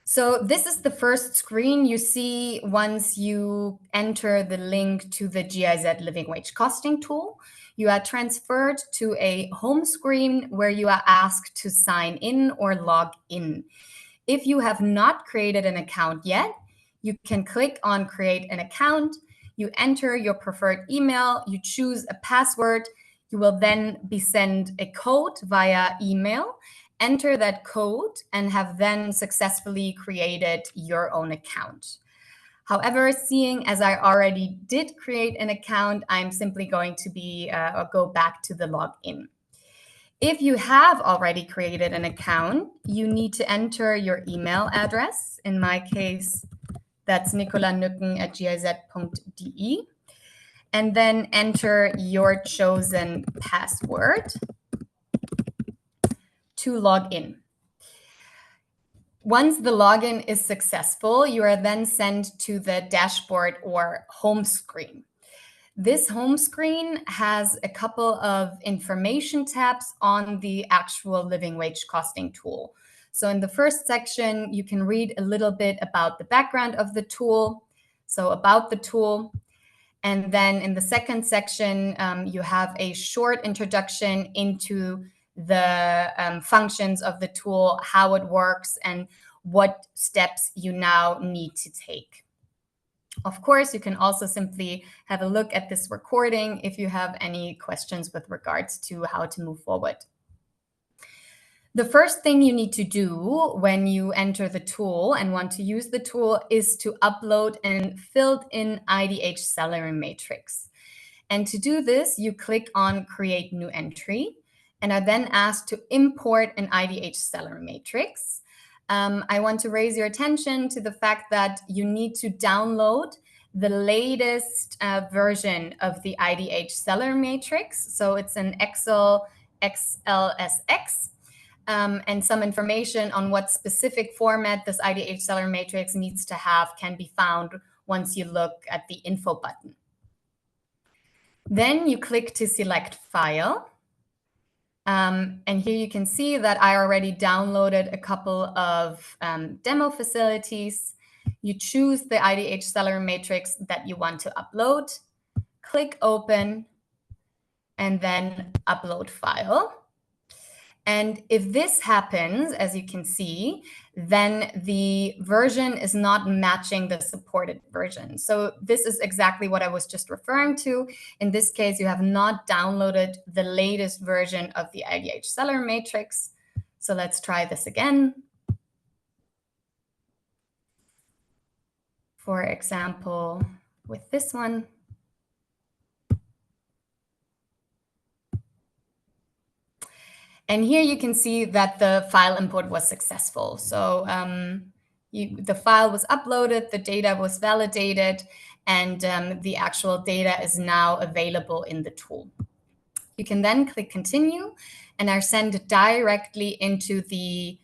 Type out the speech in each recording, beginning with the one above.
So this is the first screen you see once you enter the link to the GIZ Living Wage Costing tool. You are transferred to a home screen where you are asked to sign in or log in. If you have not created an account yet, you can click on Create an Account. You enter your preferred email, you choose a password. You will then be sent a code via email. Enter that code and have then successfully created your own account. However, seeing as I already did create an account, I'm simply going to go back to the login. If you have already created an account, you need to enter your email address. In my case, that's nicolanücken@giz.de. And then enter your chosen password to log in. Once the login is successful, you are then sent to the dashboard or home screen. This home screen has a couple of information tabs on the actual living wage costing tool. So in the first section, you can read a little bit about the background of the tool, so about the tool. And then in the second section, you have a short introduction into the functions of the tool, how it works, and what steps you now need to take. Of course, you can also simply have a look at this recording if you have any questions with regards to how to move forward. The first thing you need to do when you enter the tool and want to use the tool is to upload an filled-in IDH salary matrix. And to do this, you click on Create New Entry and are then asked to import an IDH salary matrix. I want to raise your attention to the fact that you need to download the latest version of the IDH salary matrix. So it's an Excel XLSX. And some information on what specific format this IDH salary matrix needs to have can be found once you look at the info button. Then you click to select File. And here you can see that I already downloaded a couple of demo facilities. You choose the IDH salary matrix that you want to upload, click Open, and then Upload File. And if this happens, as you can see, then the version is not matching the supported version. So this is exactly what I was just referring to. In this case, you have not downloaded the latest version of the IDH salary matrix. So let's try this again. For example, with this one. And here you can see that the file import was successful. So the file was uploaded, the data was validated, and the actual data is now available in the tool. You can then click Continue and are sent directly into the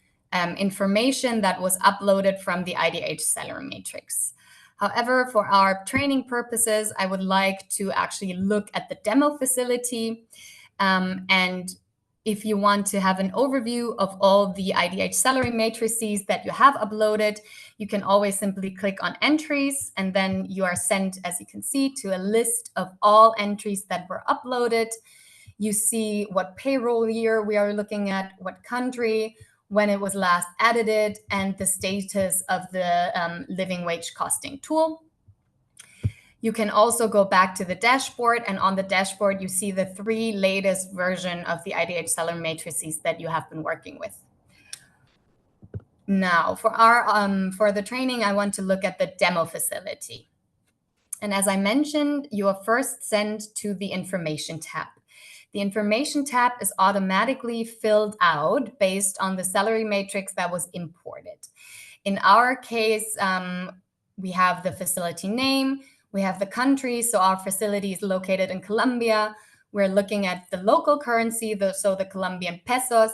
information that was uploaded from the IDH salary matrix. However, for our training purposes, I would like to actually look at the demo facility. And if you want to have an overview of all the IDH salary matrices that you have uploaded, you can always simply click on Entries, and then you are sent, as you can see, to a list of all entries that were uploaded. You see what payroll year we are looking at, what country, when it was last edited, and the status of the living wage costing tool. You can also go back to the dashboard, and on the dashboard, you see the 3 latest version of the IDH salary matrices that you have been working with. Now, for the training, I want to look at the demo facility. And as I mentioned, you are first sent to the Information tab. The Information tab is automatically filled out based on the salary matrix that was imported. In our case, we have the facility name, we have the country, so our facility is located in Colombia. We're looking at the local currency, so the Colombian pesos.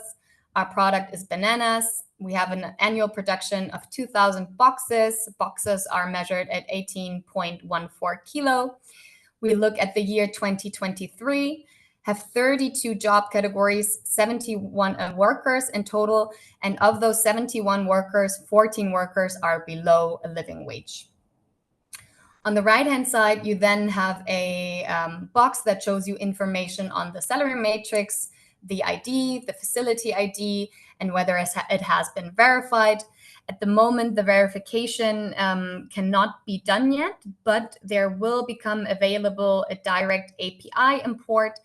Our product is bananas. We have an annual production of 2,000 boxes. Boxes are measured at 18.14 kilo. We look at the year 2023. have 32 job categories, 71 workers in total. And of those 71 workers, 14 workers are below a living wage. On the right-hand side, you then have a box that shows you information on the salary matrix, the ID, the facility ID, and whether it has been verified. At the moment, the verification cannot be done yet, but there will become available a direct API import.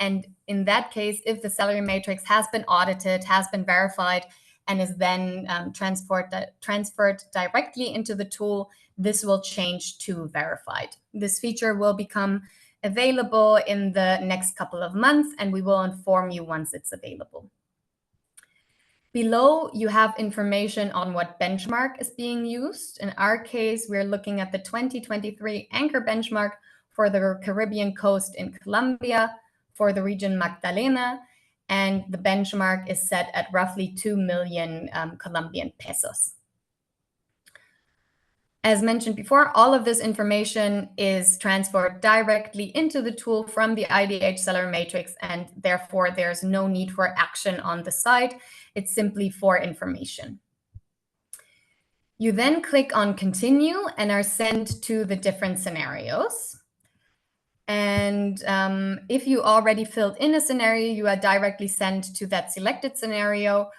And in that case, if the salary matrix has been audited, has been verified, and is then transferred directly into the tool, this will change to verified. This feature will become available in the next couple of months, and we will inform you once it's available. Below, you have information on what benchmark is being used. In our case, we're looking at the 2023 anchor benchmark for the Caribbean coast in Colombia, for the region Magdalena, and the benchmark is set at roughly 2 million Colombian pesos. As mentioned before, all of this information is transferred directly into the tool from the IDH Salary Matrix, and therefore there's no need for action on the side. It's simply for information. You then click on Continue and are sent to the different scenarios. And if you already filled in a scenario, you are directly sent to that selected scenario.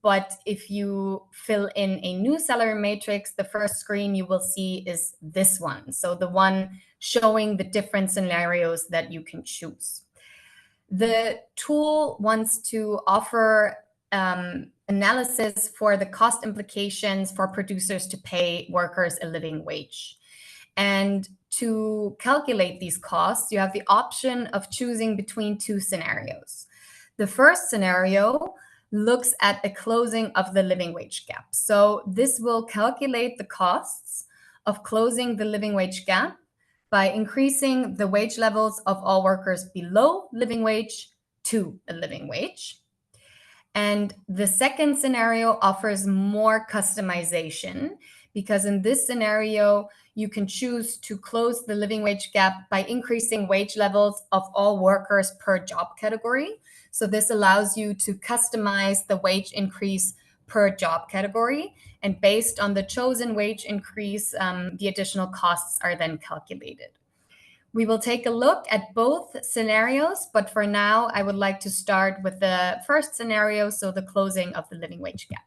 But if you fill in a new salary matrix, the first screen you will see is this one. So the one showing the different scenarios that you can choose. The tool wants to offer analysis for the cost implications for producers to pay workers a living wage. And to calculate these costs, you have the option of choosing between two scenarios. The first scenario looks at a closing of the living wage gap. So this will calculate the costs of closing the living wage gap by increasing the wage levels of all workers below living wage to a living wage. And the second scenario offers more customization, because in this scenario, you can choose to close the living wage gap by increasing wage levels of all workers per job category. So this allows you to customize the wage increase per job category. And based on the chosen wage increase, the additional costs are then calculated. We will take a look at both scenarios, but for now, I would like to start with the first scenario, so the closing of the living wage gap.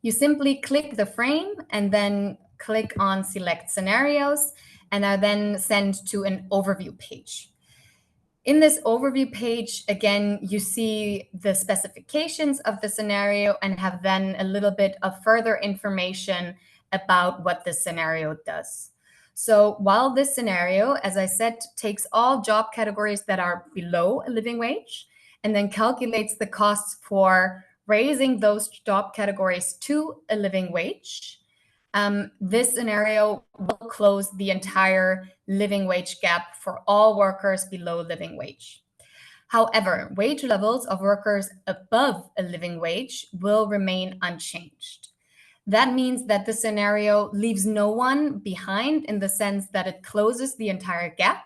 You simply click the frame and then click on Select Scenarios, and are then sent to an overview page. In this overview page, again, you see the specifications of the scenario and have then a little bit of further information about what the scenario does. So while this scenario, as I said, takes all job categories that are below a living wage and then calculates the costs for raising those job categories to a living wage, this scenario will close the entire living wage gap for all workers below living wage. However, wage levels of workers above a living wage will remain unchanged. That means that the scenario leaves no one behind in the sense that it closes the entire gap.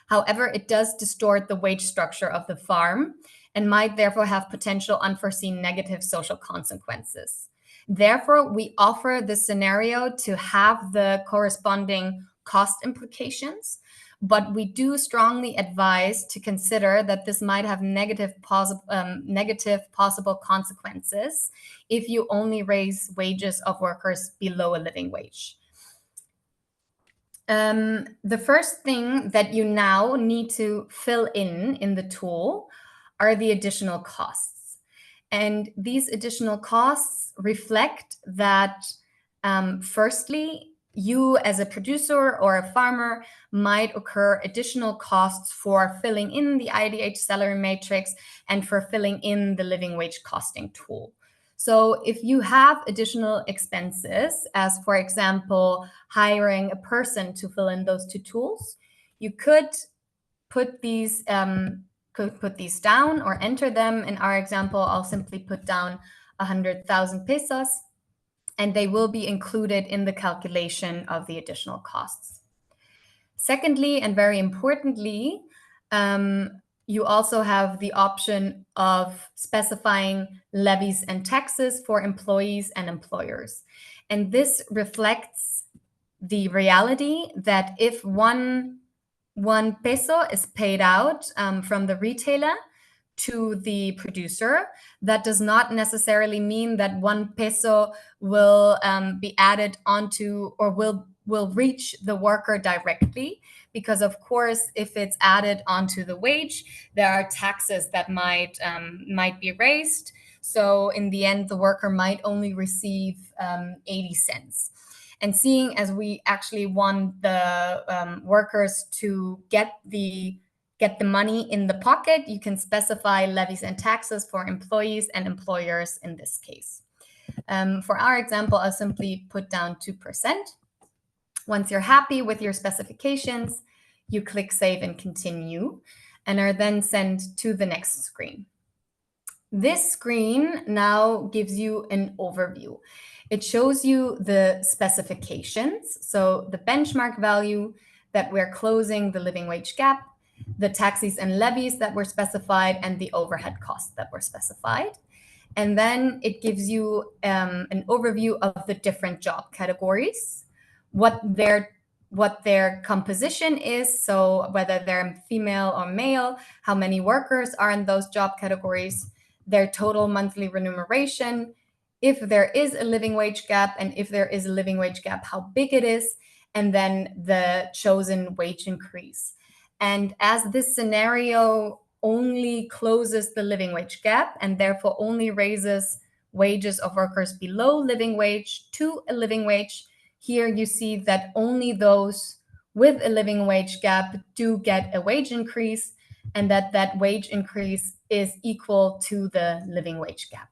However, it does distort the wage structure of the farm and might therefore have potential unforeseen negative social consequences. Therefore, we offer this scenario to have the corresponding cost implications, but we do strongly advise to consider that this might have negative possible consequences if you only raise wages of workers below a living wage. The first thing that you now need to fill in the tool are the additional costs. And these additional costs reflect that, firstly, you as a producer or a farmer might incur additional costs for filling in the IDH salary matrix and for filling in the living wage costing tool. So if you have additional expenses, as for example, hiring a person to fill in those two tools, you could put these down or enter them. In our example, I'll simply put down 100,000 pesos, and they will be included in the calculation of the additional costs. Secondly, and very importantly, You also have the option of specifying levies and taxes for employees and employers. And this reflects the reality that if one peso is paid out from the retailer to the producer, that does not necessarily mean that 1 peso will be added onto or will reach the worker directly, because of course, if it's added onto the wage, there are taxes that might be raised. So in the end, the worker might only receive 80 cents. And seeing as we actually want the workers to get the money in the pocket, you can specify levies and taxes for employees and employers in this case. For our example, I'll simply put down 2%. Once you're happy with your specifications, you click Save and Continue, and are then sent to the next screen. This screen now gives you an overview. It shows you the specifications, so the benchmark value that we're closing the living wage gap, the taxes and levies that were specified, and the overhead costs that were specified. And then it gives you an overview of the different job categories, what their composition is, so whether they're female or male, how many workers are in those job categories, their total monthly remuneration, if there is a living wage gap, and if there is a living wage gap, how big it is, and then the chosen wage increase. And as this scenario only closes the living wage gap and therefore only raises wages of workers below living wage to a living wage, here you see that only those with a living wage gap do get a wage increase, and that wage increase is equal to the living wage gap.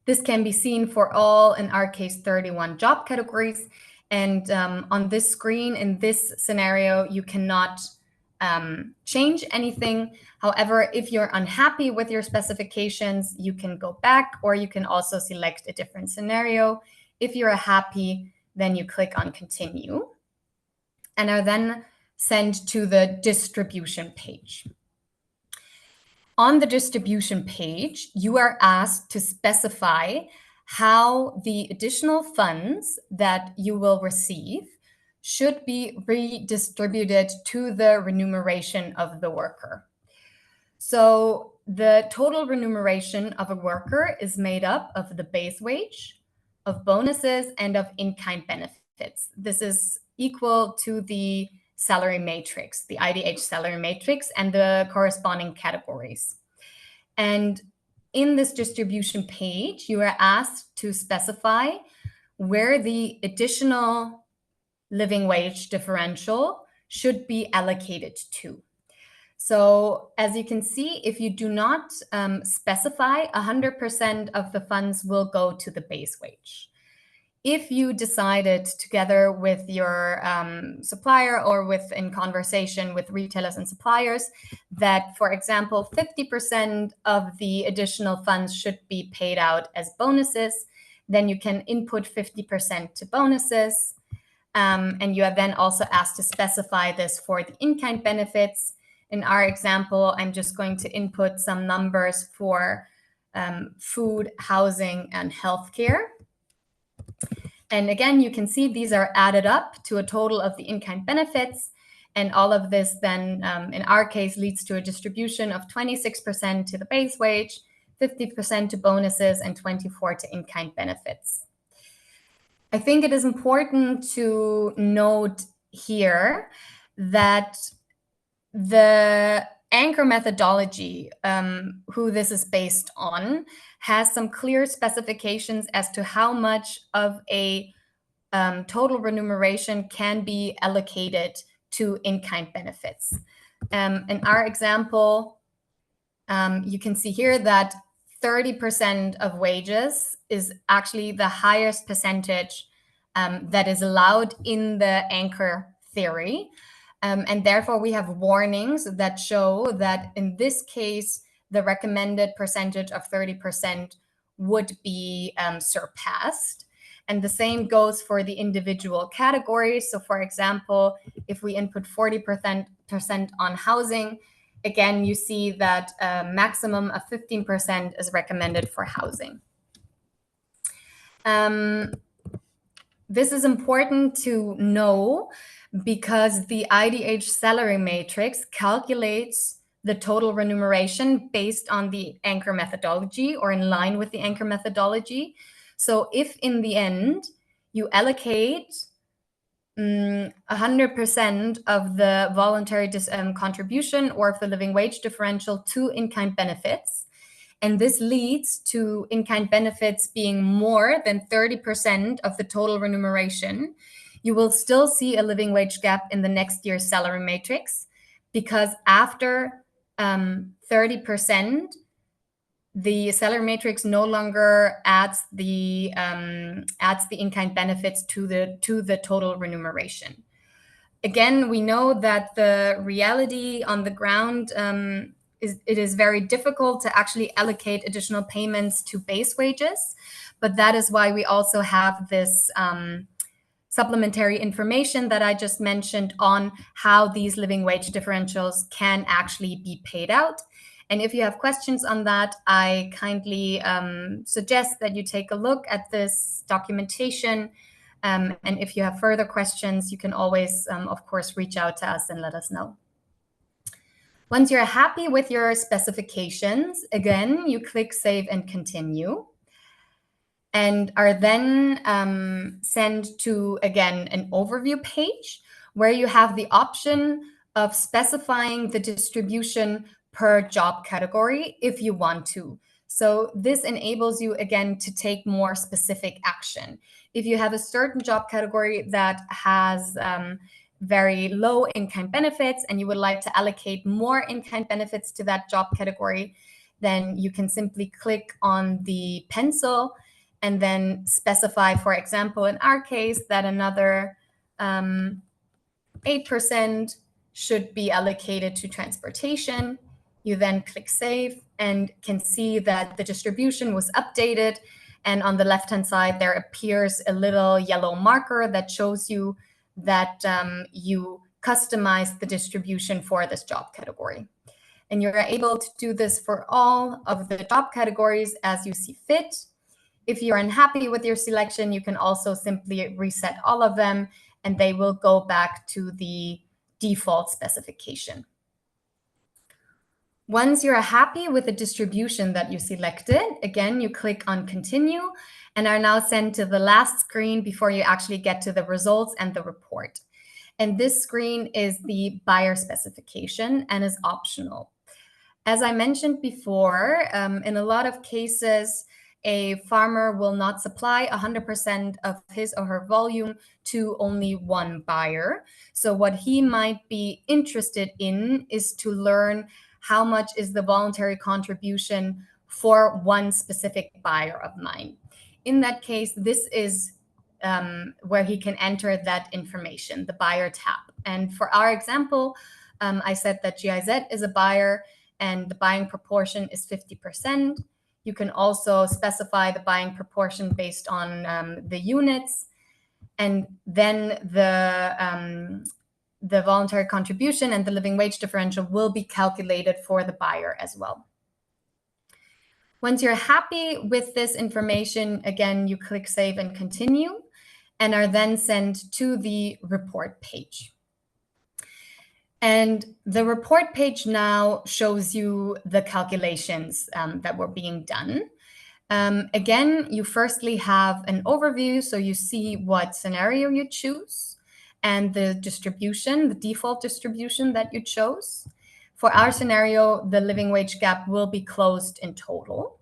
This can be seen for all, in our case, 31 job categories. And on this screen, in this scenario, you cannot change anything. However, if you're unhappy with your specifications, you can go back, or you can also select a different scenario. If you're happy, then you click on Continue, and are then sent to the distribution page. On the distribution page, you are asked to specify how the additional funds that you will receive should be redistributed to the remuneration of the worker. So the total remuneration of a worker is made up of the base wage, of bonuses, and of in-kind benefits. This is equal to the salary matrix, the IDH salary matrix, and the corresponding categories. And in this distribution page, you are asked to specify where the additional living wage differential should be allocated to. So as you can see, if you do not specify, 100% of the funds will go to the base wage. If you decided together with your supplier or in conversation with retailers and suppliers that, for example, 50% of the additional funds should be paid out as bonuses, then you can input 50% to bonuses. And you are then also asked to specify this for the in-kind benefits. In our example, I'm just going to input some numbers for food, housing, and healthcare. And again, you can see these are added up to a total of the in-kind benefits. And all of this then, in our case, leads to a distribution of 26% to the base wage, 50% to bonuses, and 24% to in-kind benefits. I think it is important to note here that the anchor methodology, who this is based on, has some clear specifications as to how much of a total remuneration can be allocated to in-kind benefits. In our example, you can see here that 30% of wages is actually the highest percentage that is allowed in the anchor theory. And therefore, we have warnings that show that in this case, the recommended percentage of 30% would be surpassed. And the same goes for the individual categories. So for example, if we input 40% on housing, again, you see that a maximum of 15% is recommended for housing. This is important to know because the IDH salary matrix calculates the total remuneration based on the anchor methodology or in line with the anchor methodology. So if in the end you allocate 100% of the voluntary contribution or of the living wage differential to in-kind benefits, and this leads to in-kind benefits being more than 30% of the total remuneration, you will still see a living wage gap in the next year's salary matrix, because after 30%, the salary matrix no longer adds the in-kind benefits to the total remuneration. Again, we know that the reality on the ground it is very difficult to actually allocate additional payments to base wages, but that is why we also have this supplementary information that I just mentioned on how these living wage differentials can actually be paid out. And if you have questions on that, I kindly suggest that you take a look at this documentation. And if you have further questions, you can always, of course, reach out to us and let us know. Once you're happy with your specifications, again, you click Save and Continue, and are then sent to, again, an overview page where you have the option of specifying the distribution per job category if you want to. So this enables you, again, to take more specific action. If you have a certain job category that has very low in-kind benefits and you would like to allocate more in-kind benefits to that job category, then you can simply click on the pencil and then specify, for example, in our case, that another 8% should be allocated to transportation. You then click Save and can see that the distribution was updated. And on the left-hand side, there appears a little yellow marker that shows you that you customized the distribution for this job category. And you're able to do this for all of the job categories as you see fit. If you're unhappy with your selection, you can also simply reset all of them and they will go back to the default specification. Once you're happy with the distribution that you selected, again, you click on Continue and are now sent to the last screen before you actually get to the results and the report. And this screen is the buyer specification and is optional. As I mentioned before, in a lot of cases, a farmer will not supply 100% of his or her volume to only one buyer. So what he might be interested in is to learn how much is the voluntary contribution for one specific buyer of mine. In that case, this is where he can enter that information, the buyer tab. And for our example, I said that GIZ is a buyer and the buying proportion is 50%. You can also specify the buying proportion based on the units, and then the voluntary contribution and the living wage differential will be calculated for the buyer as well. Once you're happy with this information, again, you click Save and Continue and are then sent to the report page. And the report page now shows you the calculations that were being done. Again, you firstly have an overview, so you see what scenario you choose and the distribution, the default distribution that you chose. For our scenario, the living wage gap will be closed in total.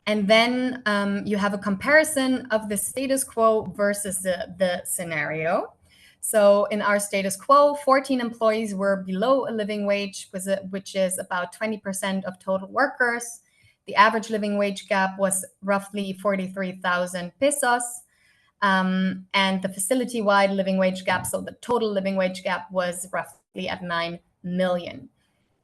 And then you have a comparison of the status quo versus the scenario. So in our status quo, 14 employees were below a living wage, which is about 20% of total workers. The average living wage gap was roughly 43,000 pesos. And the facility-wide living wage gap, so the total living wage gap, was roughly at 9 million.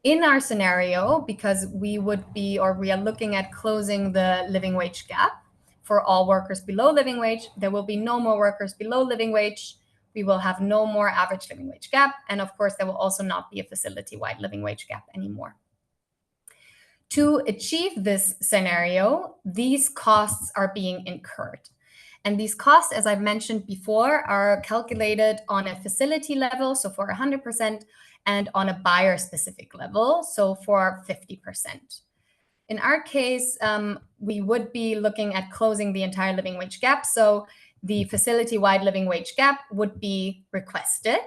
In our scenario, because we are looking at closing the living wage gap for all workers below living wage. There will be no more workers below living wage. We will have no more average living wage gap. And of course, there will also not be a facility-wide living wage gap anymore. To achieve this scenario, these costs are being incurred. And these costs, as I've mentioned before, are calculated on a facility level, so for 100%, and on a buyer-specific level, so for 50%. In our case, we would be looking at closing the entire living wage gap, so the facility-wide living wage gap would be requested.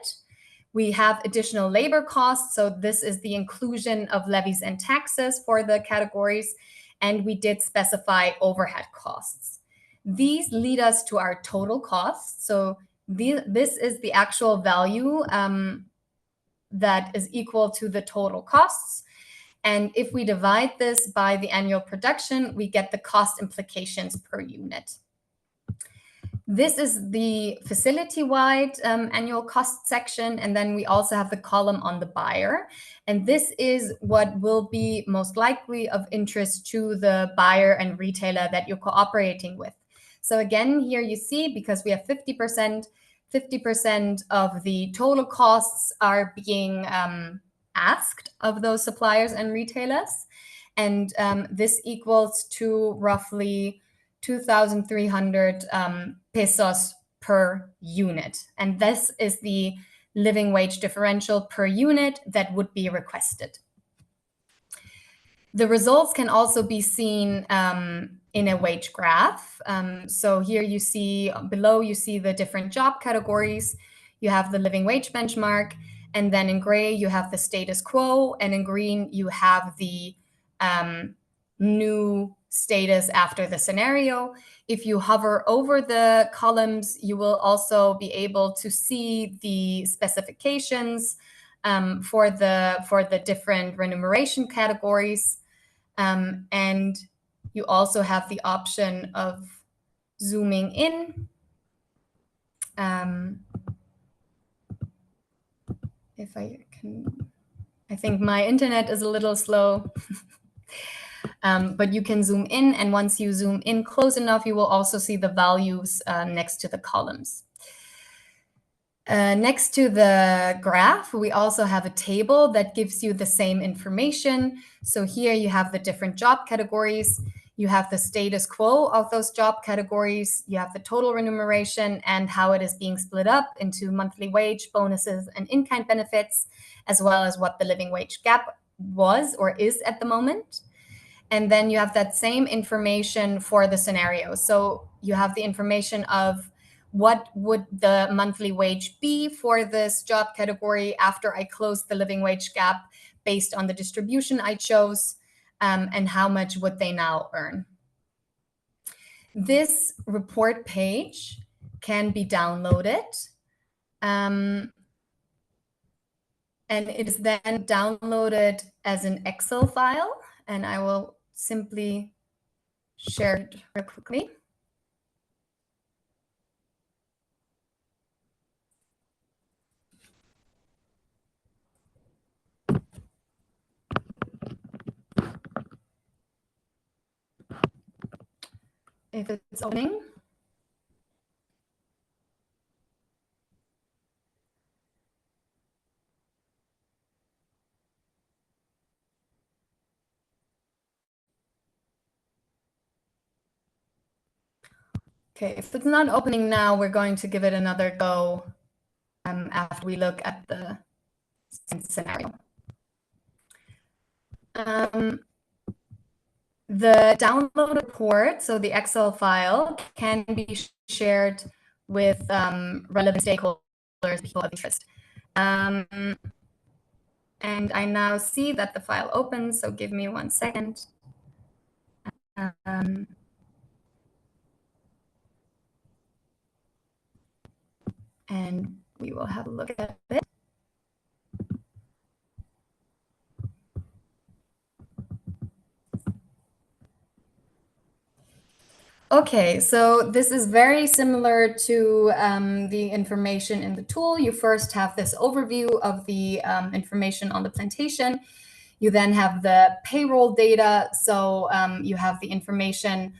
We have additional labor costs, so this is the inclusion of levies and taxes for the categories, and we did specify overhead costs. These lead us to our total costs. So this is the actual value that is equal to the total costs. And if we divide this by the annual production, we get the cost implications per unit. This is the facility-wide annual cost section, and then we also have the column on the buyer. And this is what will be most likely of interest to the buyer and retailer that you're cooperating with. So again, here you see, because we have 50%, 50% of the total costs are being asked of those suppliers and retailers. And this equals to roughly 2,300 pesos per unit. And this is the living wage differential per unit that would be requested. The results can also be seen in a wage graph. So here you see, below you see the different job categories. You have the living wage benchmark, and then in gray you have the status quo, and in green you have the new status after the scenario. If you hover over the columns, you will also be able to see the specifications for the different remuneration categories. And you also have the option of zooming in. If I can, I think my internet is a little slow. But you can zoom in, and once you zoom in close enough, you will also see the values next to the columns. Next to the graph, we also have a table that gives you the same information. So here you have the different job categories. You have the status quo of those job categories. You have the total remuneration and how it is being split up into monthly wage, bonuses, and in-kind benefits, as well as what the living wage gap was or is at the moment. And then you have that same information for the scenario. So you have the information of what would the monthly wage be for this job category after I closed the living wage gap based on the distribution I chose, and how much would they now earn. This report page can be downloaded, and it is then downloaded as an Excel file, and I will simply share it real quickly. If it's opening. Okay, if it's not opening now, we're going to give it another go after we look at the scenario. The download report, so the Excel file, can be shared with relevant stakeholders, people of interest. And I now see that the file opens, so give me 1 second. And we will have a look at it. Okay, so this is very similar to the information in the tool. You first have this overview of the information on the plantation. You then have the payroll data. So you have the information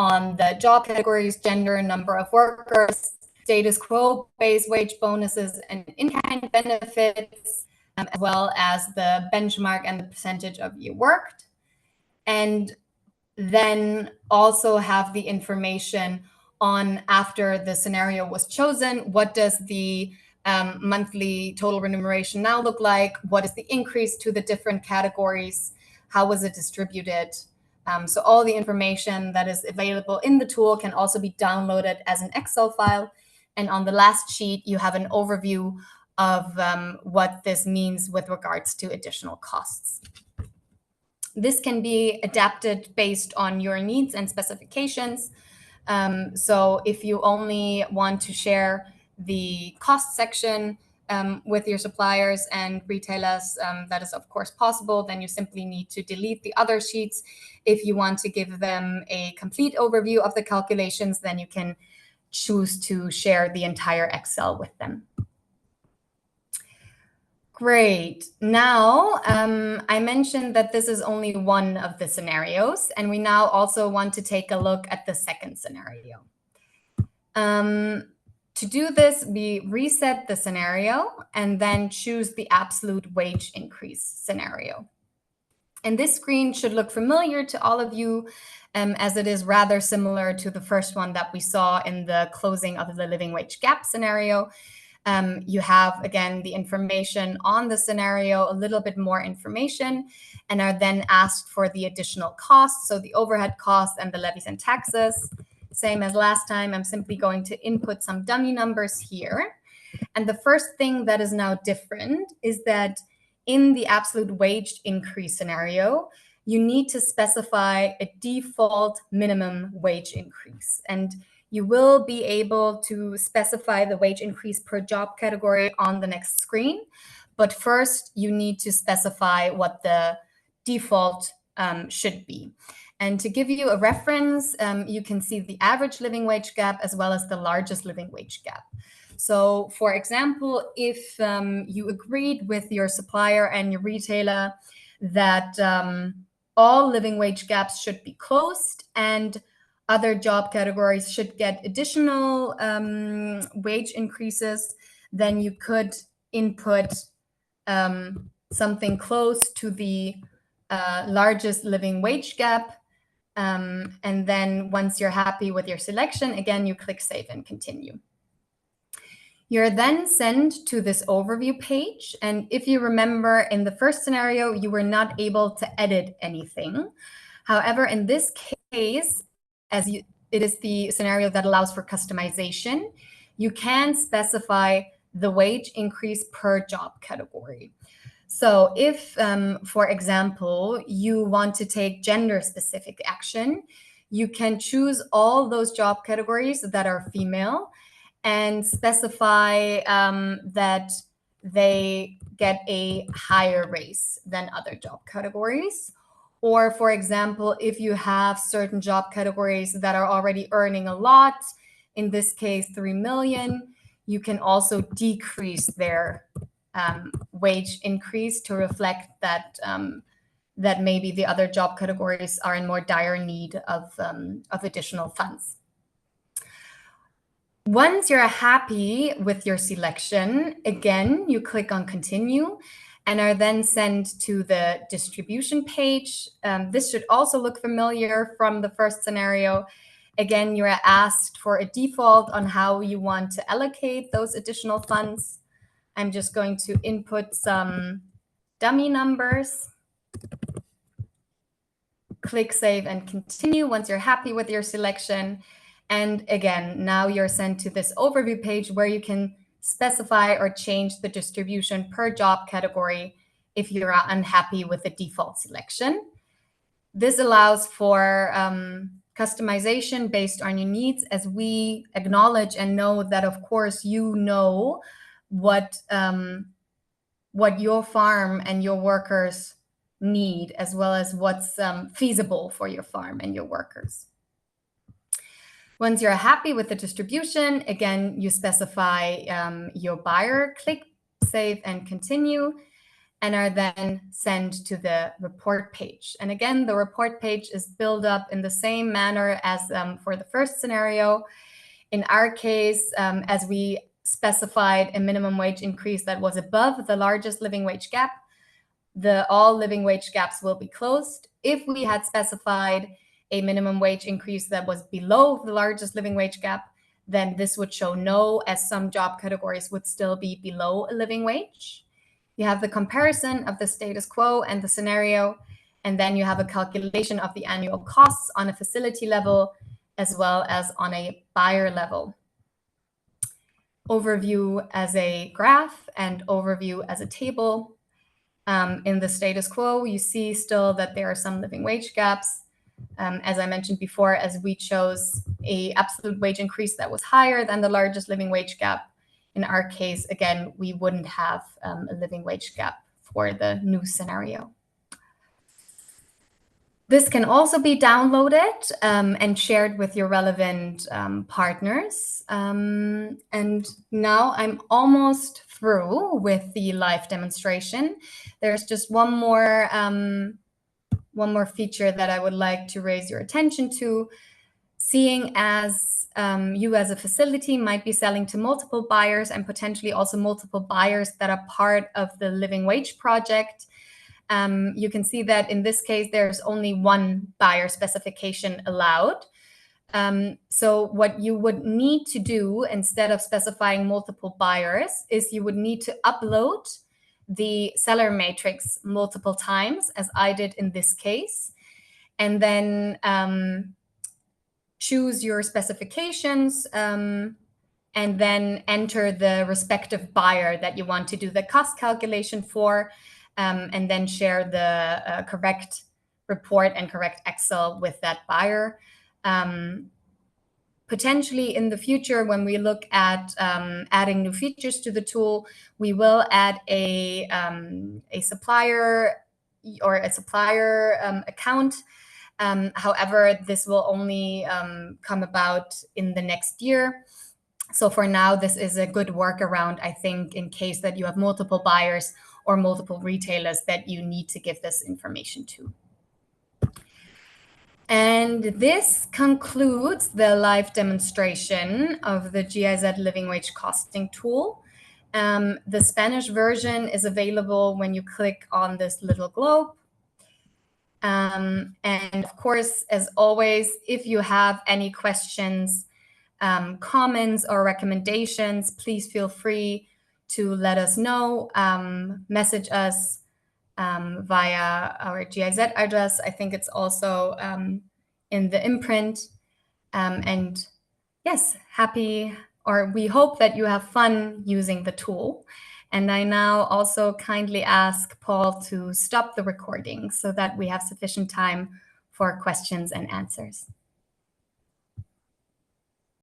on the job categories, gender, number of workers, status quo, base wage, bonuses, and in-kind benefits, as well as the benchmark and the percentage of you worked. And then also have the information on, after the scenario was chosen, what does the monthly total remuneration now look like? What is the increase to the different categories? How was it distributed? So all the information that is available in the tool can also be downloaded as an Excel file. And on the last sheet, you have an overview of what this means with regards to additional costs. This can be adapted based on your needs and specifications. So if you only want to share the cost section with your suppliers and retailers, that is of course possible. Then you simply need to delete the other sheets. If you want to give them a complete overview of the calculations, then you can choose to share the entire Excel with them. Great. Now, I mentioned that this is only one of the scenarios, and we now also want to take a look at the second scenario. To do this, we reset the scenario and then choose the absolute wage increase scenario. And this screen should look familiar to all of you, as it is rather similar to the first one that we saw in the closing of the living wage gap scenario. You have, again, the information on the scenario, a little bit more information, and are then asked for the additional costs, so the overhead costs and the levies and taxes. Same as last time, I'm simply going to input some dummy numbers here. And the first thing that is now different is that in the absolute wage increase scenario, you need to specify a default minimum wage increase. And you will be able to specify the wage increase per job category on the next screen. But first, you need to specify what the default should be. And to give you a reference, you can see the average living wage gap as well as the largest living wage gap. So for example, if you agreed with your supplier and your retailer that all living wage gaps should be closed and other job categories should get additional wage increases, then you could input something close to the largest living wage gap. And then once you're happy with your selection, again, you click Save and Continue. You're then sent to this overview page. And if you remember, in the first scenario, you were not able to edit anything. However, in this case, it is the scenario that allows for customization, you can specify the wage increase per job category. So if, for example, you want to take gender-specific action, you can choose all those job categories that are female and specify that they get a higher raise than other job categories. Or, for example, if you have certain job categories that are already earning a lot, in this case, 3 million, you can also decrease their wage increase to reflect that that maybe the other job categories are in more dire need of additional funds. Once you're happy with your selection, again, you click on Continue and are then sent to the distribution page. This should also look familiar from the first scenario. Again, you are asked for a default on how you want to allocate those additional funds. I'm just going to input some dummy numbers. Click Save and Continue once you're happy with your selection. And again, now you're sent to this overview page where you can specify or change the distribution per job category if you're unhappy with the default selection. This allows for customization based on your needs, as we acknowledge and know that, of course, you know what your farm and your workers need, as well as what's feasible for your farm and your workers. Once you're happy with the distribution, again, you specify your buyer, click Save and Continue. and are then sent to the report page. And again, the report page is built up in the same manner as for the first scenario. In our case, as we specified a minimum wage increase that was above the largest living wage gap, all living wage gaps will be closed. If we had specified a minimum wage increase that was below the largest living wage gap, then this would show no, as some job categories would still be below a living wage. You have the comparison of the status quo and the scenario, and then you have a calculation of the annual costs on a facility level as well as on a buyer level. Overview as a graph and overview as a table. In the status quo, you see still that there are some living wage gaps. As I mentioned before, as we chose a absolute wage increase that was higher than the largest living wage gap, in our case, again, we wouldn't have a living wage gap for the new scenario. This can also be downloaded and shared with your relevant partners. And now I'm almost through with the live demonstration. There's just one more feature that I would like to raise your attention to. Seeing as you as a facility might be selling to multiple buyers and potentially also multiple buyers that are part of the living wage project, you can see that in this case, there's only one buyer specification allowed. So what you would need to do instead of specifying multiple buyers is you would need to upload the seller matrix multiple times, as I did in this case, and then choose your specifications and then enter the respective buyer that you want to do the cost calculation for, and then share the correct report and correct Excel with that buyer. Potentially in the future, when we look at adding new features to the tool, we will add a supplier or a supplier account. However, this will only come about in the next year. So for now, this is a good workaround, I think, in case that you have multiple buyers or multiple retailers that you need to give this information to. And this concludes the live demonstration of the GIZ Living Wage Costing tool. The Spanish version is available when you click on this little globe. And of course, as always, if you have any questions, comments, or recommendations, please feel free to let us know. Message us via our GIZ address. I think it's also in the imprint. And yes, we hope that you have fun using the tool. And I now also kindly ask Paul to stop the recording so that we have sufficient time for questions and answers.